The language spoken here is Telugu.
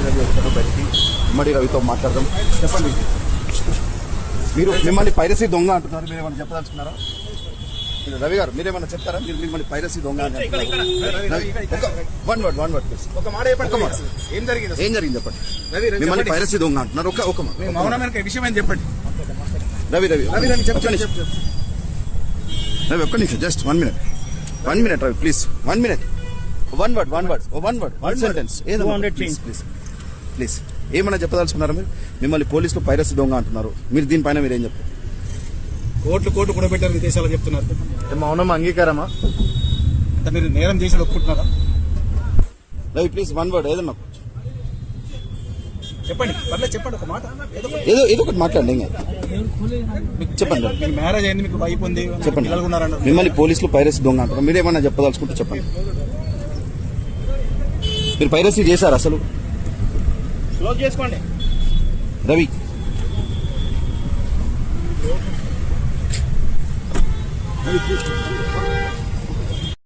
రవి వచ్చారు బయటికి. ఉమ్మడి రవితో మాట్లాడదాం. చెప్పండి, మీరు మిమ్మల్ని పైరసీ దొంగ అంటున్నారు, మీరు ఏమైనా చెప్పదలుచుకున్నారా? రవి గారు మీరేమన్నా చెప్తారా? మీరు మిమ్మల్ని పైరసీ దొంగ వన్ వర్డ్ ప్లీజ్. ఒక మాట చెప్పండి. ఏం జరిగింది చెప్పండి. మిమ్మల్ని పైరసీ దొంగ అంటున్నారు, ఒక విషయం ఏం చెప్పండి. రవి ఒక్క నిమిషం, just 1 minute Ravi please. 1 minute, one word sentence please. ఏమన్నా చెప్పదలుచుకున్నారా? మీరు మిమ్మల్ని పోలీసులు పైరసీ దొంగ అంటున్నారు, మీరు దీనిపైన మీరేం చెప్తారు? కోట్లు కూడా పెట్టారు విదేశాలు చెప్తున్నారు. మౌనం అంగీకారమా? మీరు నేరం చేసి ఒప్పుకుంటున్నారా? రవి ప్లీజ్ 1 word ఏదన్నా చెప్పండి. చెప్పండి ఒక మాట, ఏదో ఒకటి మాట్లాడండి. చెప్పండి. మ్యారేజ్ అయింది, మీకు వైఫ్ ఉంది, చెప్పండి. మిమ్మల్ని పోలీసులు పైరసీ దొంగ అంటారు, మీరేమన్నా చెప్పదలుచుకుంటే చెప్పండి. మీరు పైరసీ చేశారు అసలు? క్లోజ్ చేసుకోండి. రవి